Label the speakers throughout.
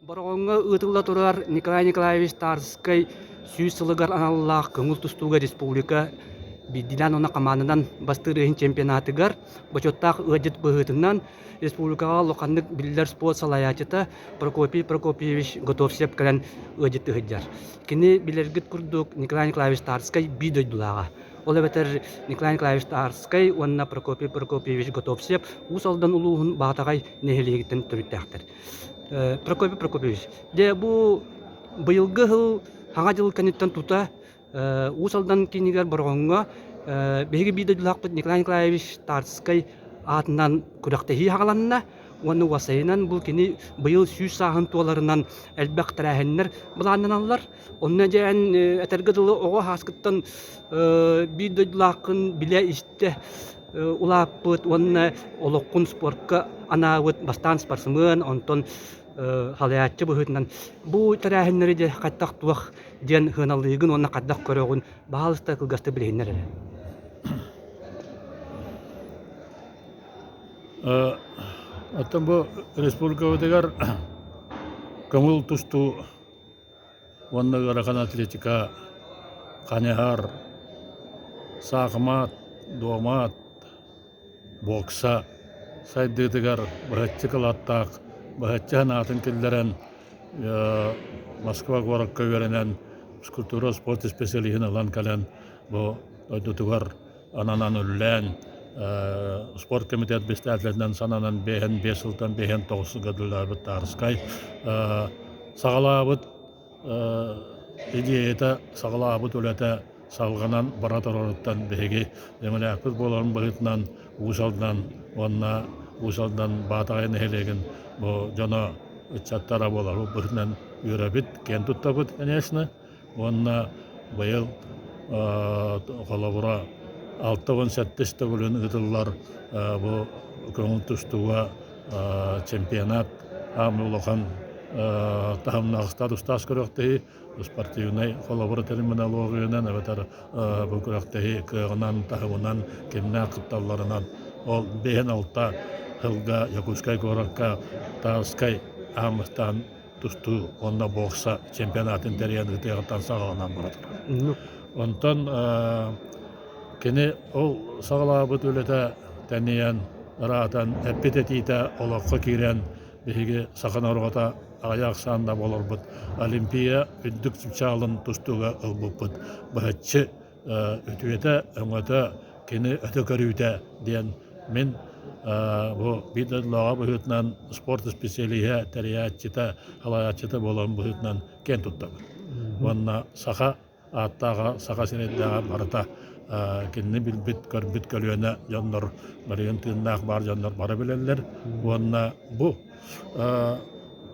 Speaker 1: Бороңга ытылла турар Николай Николаевич Тарской сүйс сылыгар аналлах көңүл тустууга республика бидилан она команданан бастырыһын чемпионатыгар бочоттах ыдит быһытынан республикага локаннык биллер спорт салаятыта Прокопий Прокопьевич Готовсеп кэлэн ыдит ыһыдьар. Кини билергит курдук Николай Николаевич Тарской бидой дулага. Ол эбетер Николай Николаевич Тарской уонна Прокопий Прокопьевич Готовсеп усалдан улуухун баатагай нехилиэгиттен төрүттээхтер. Прокопий Прокопьевич, де бу быйылгы хыл хаңа жыл канеттен тута усалдан кинигер боргонга беги биде дулакпыт Николай Николаевич Тарской атынан күрәктәһи хагаланна уны васайынан бу кини быйыл сүйс саһын туаларынан элбәк тәрәһеннәр буланнан аллар. Онна җән әтәргә дылы ого хаскыттан биде дулакын биле исте улаппыт уонна олоккун спортка анаавыт бастан спортсмен онтон халаятчы быһытынан бу тәрәһеннәре де каттак туах ден хыналыгын онна каддак көрөгүн баалыста кылгасты билһиннәр.
Speaker 2: Оттон бу республикабытыгар көңүл тусту уоннагара атлетика, каняхар, саахмат, дуамат, бокса сайдыгар бахатчы кылаттаак бахатчы ханаатын киллерен Москва горакка веренен скульптура спорт специалихин алан кален бу ойдутугар ананан үллән спорт комитет бестәтләрдән сананан бehen 5 елдан бehen 9 гадыллар бит Тарской сагалабыт идеята сагалабыт үләтә салганан баратороттан беги демеләкбез боларын быгытнан усалдан онна усалдан батайын хелеген бу жана чаттара болар быгытнан юрабит кен туттабыт конечно онна быел колобура 6-7 бүлүн ытыллар бу көңүл тустууга чемпионат амулохан тахамнах статус көрөктөй спортивный колобура терминологиянан эбетер бу көрөктөй кыгынан тахымынан кемнә кытталларынан ол бehen алта хылга якускай горакка Тарской амстан тусту онна бокса чемпионатын терен ытыгытан сагаланан барат. Онтон кене ол сагалабыт үлете тәниян ратан эпитетита олокко кирен биһиги саханоргота аяк санда болорбут олимпия үддүк чалын тустуга ылбуппут бахатчы үтүете өңөтө кене өтөкөрүтө диен мен бу бидлага быһытнан спорт специалиһе терияатчыта халаячыта болон быһытнан кен туттабыт. Онна саха аттага саха сенеддага барата кенне билбит көрбүт көлөнө жоннор барыгын тыыннаак бар жоннор бара билелер. Онна бу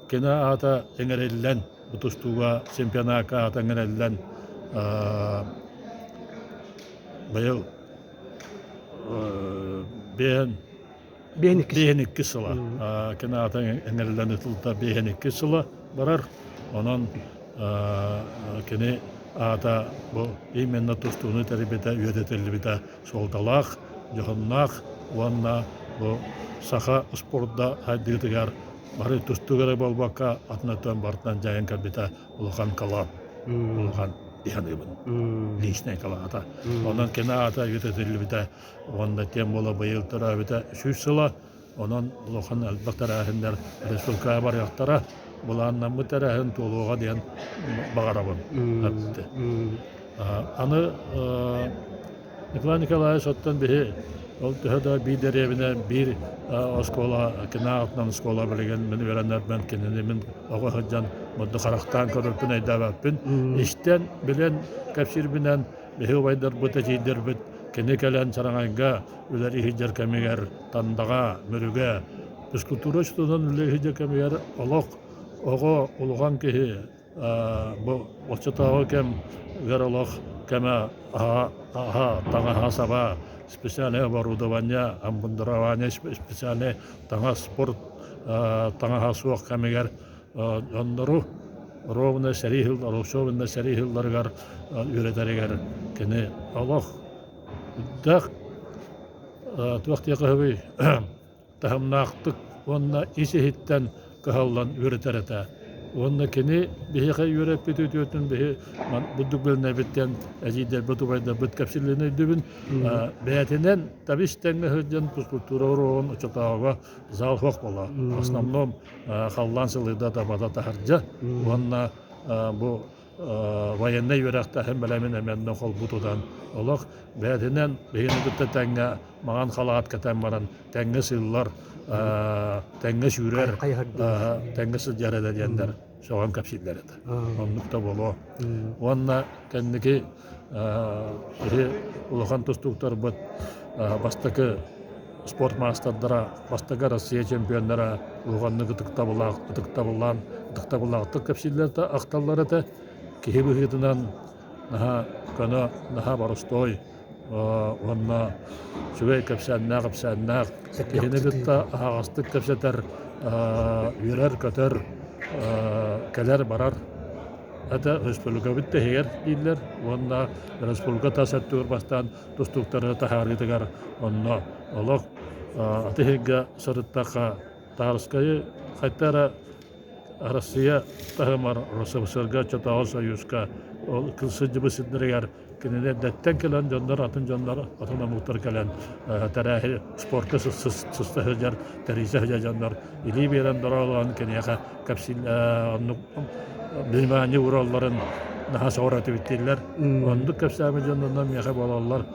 Speaker 2: кене ата эңереллен бутустууга чемпионатка ата эңереллен быйыл бehen 2 сыла кене ата эңереллен ытылта бehen 2 сыла барар. Онон кене ата бу именно тустууну тербете үйөтөтөлбүтө солталак жохоннак уанна бу саха спортда хайдыгар бары тустугара болбакка атнатан бартан жайын кабита улхан калап улхан диханыбын личный калата онан кена ата үйөтөтөлбүтө онда тем бола быйыл тарабыта 3 сыла онан улхан албактарахындар республика бар яктара буланнан мытарахын толуга деген багарабын. Аны Николай Николаевич оттан бихи ол төһөдө бидеребине бир оскола кенаатнан скола билген мен вереннер мен кенени мен ого хаджан модда характан көрүпүн айдабаппын иштен билен капшир менен бихи байдар бутажидер бит кенекелен чараңайга үлери хиджер камигер тандага мөрүгө физкультура студент үлери хиджер камигер олок ого улган кихи бу очтоо кем веролог кема таңа хасаба специальное оборудование амбундирование специальный таңа спорт таңа хасуак камигер ондору ровно серихил рошовна серихилларгар үйрөтөргөр кене олох дак туактыга тахамнактык онна исихиттен кахаллан үйрөтөрөтө Онна кини бихиха юреп битүтүтүн бихи будук белне биттен ажидер бутубайда бут капсиллене дүбүн бәтенен табистен хөдөн культура орон учатага зал хок бола. Основном халлан сылыда да бада тахаржа. Онна бу военный юракта һәм беләмен әмәннән хол бутудан олох бәтенен бихине битте тәңгә маган халат катан баран тәңгә сыллар тәңгә шүрәр тәңгә сыҗарада дигәннәр соған капсилләре дә. Оннукта боло. Онна кәннеке улахан тустуктар бит бастакы спорт мастерлары, бастакы Россия чемпионнары улганны гытыкта булган капсилләрдә акталлары да кебегедән наха кана наха барыстой онна шуй капсаннак кенегетта агастык капсатар юрар катар кәләр барар. Ата республика битте хәер диләр. Онна республика тасаттыр бастан тустуктары тахаритыгар онна алак атыгга сарыттака тарская хаттара Россия тахмар Россия чатау союзка ол кылсыҗыбысыдыргар кинене дәттән келән җаннар атына мухтар келән тарихи спортка сыстыгар тарихи җаннар или берән даралган кинега капсил билмәне уралларын наһа сорат биттеләр. Онды капсамы җаннардан мяха балалар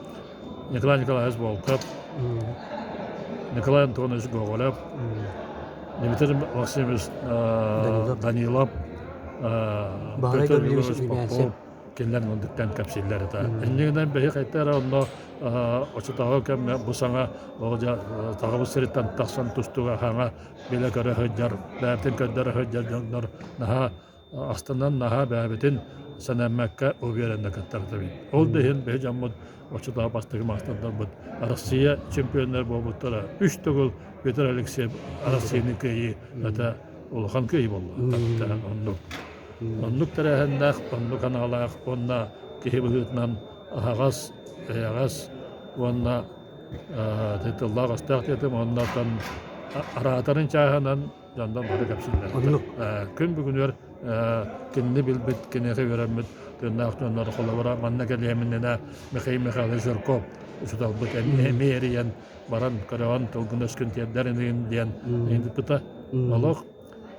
Speaker 2: Николай Николаевич Волков, Николай Антонович Гоголев, Дмитрий Максимович Данилов, Петр Иванович Попов, кенләр мондыктан капсилләр та. Иннегеннән бәһи кайтара онно очтагы кем бу саңа тагы сиреттан тахсан тустуга хаңа белә көрә хөҗҗар, бәтен көддәр хөҗҗар наһа астаннан наһа бәбетин санамакка уберәндә каттырды бит. Ул дәһен бәһи җаммат очтагы бастыгы мактандан бит. Россия чемпионнар булып 3 түгел Петр Алексеев Россияныкы ата улхан кый булды. Оннук тәрәһендә, оннук аналар, онна кебегетнән агас, онна тетыллар астактетем, оннан аратарын чаһанан жандан бары капсилләр. Көн бүгүнөр кинне билбит, кине хәбәремет, төннәхтәннәр холавара, манна кәләменнән Михаил Жирков, шудал бит эмериен баран караван тылгыныс көн тәдәрен дигән инде бита. Аллах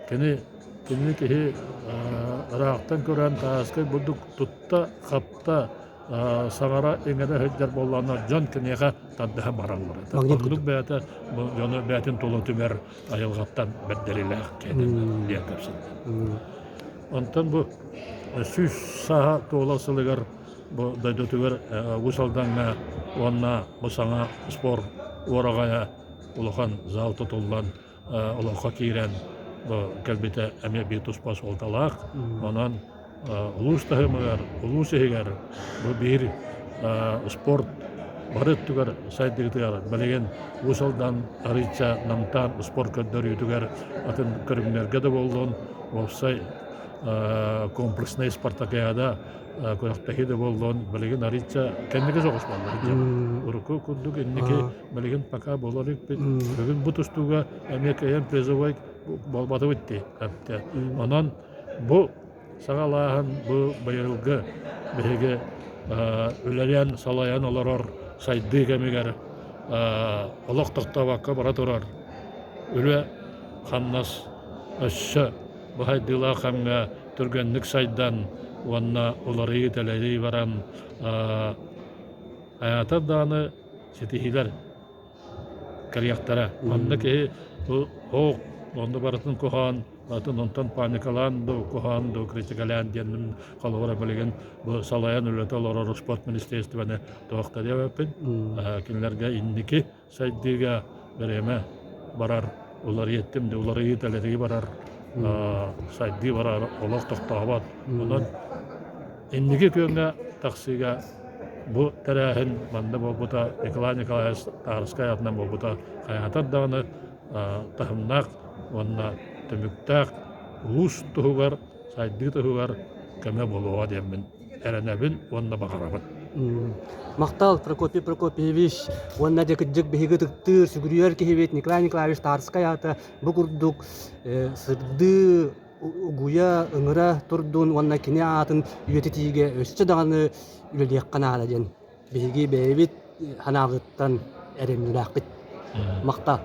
Speaker 2: кине ки рахтан көрән таскай будук тутта хапта сагара эңеде хөҗҗәр болларына җан кинега тадда баралар. Будук бәте җаны бәтен толы түмәр аялгаттан бәддәлиләр кәдән диякәсен. Онтан бу сүз саха толасылыгар бу дәдәтүгәр усалданга онна бусаңа спорт орагая улахан зал тотылган улаха кирән кәлбите әме битус пас олталак, онан улус тахымыгар, улус егер, бу бир спорт барыт түгәр сайдыгы түгәр, белеген усалдан арыча намтан спорт көддөрү түгәр атын көрүмнәргә дә булган, олсай комплексный спартакиада көрәктәге дә булган, белеген арыча кәннеге согыш булды. Урку күндүк иннеке белеген пока булалык бит. Бүген бу тустуга әме кәен призовой болбаты битти. Онан бу сагалаһын бу быйылгы беге үләрән салаян олорор сайды кемигәр олак тактабакка бара торар. Үлә ханнас өссө бу хайдыла хамга төргәнлек сайдан онна олары теләли баран аята даны сетихиләр кәрияктара. Онда ки бу онда баратын кохан, атын онтан паникаланду, коханду, критикалян дендим қалуыра білеген бұл салаян үлеті олар спорт министерствоны тоқта деп өппін. Кенлерге инники сайдыға береме барар, олар еттімді, олар етелері барар, сайды барар, олар тоқтағабад. Онан инники көнге тақсыға бұл тәрәхін манда болбута Николай Николаевич Тарскай атынан болбута қаятар дағыны тахымнақ, онна төмүктәк, улус туһугар, сайды туһугар кәмә болуға демін. Әрәнәбін, онна бағарабын.
Speaker 1: Мақтал Прокопий Прокопьевич, онна декіджік бігігі түктір, сүгірер кехебет Николай Николаевич Тарскай аты, бұ күрдік сырды угуя ыңыра турдун уонна кини атын үетитиге өссө даганы үлелиек канаада ден биги бэбит ханаагыттан эремнүлаакпит макта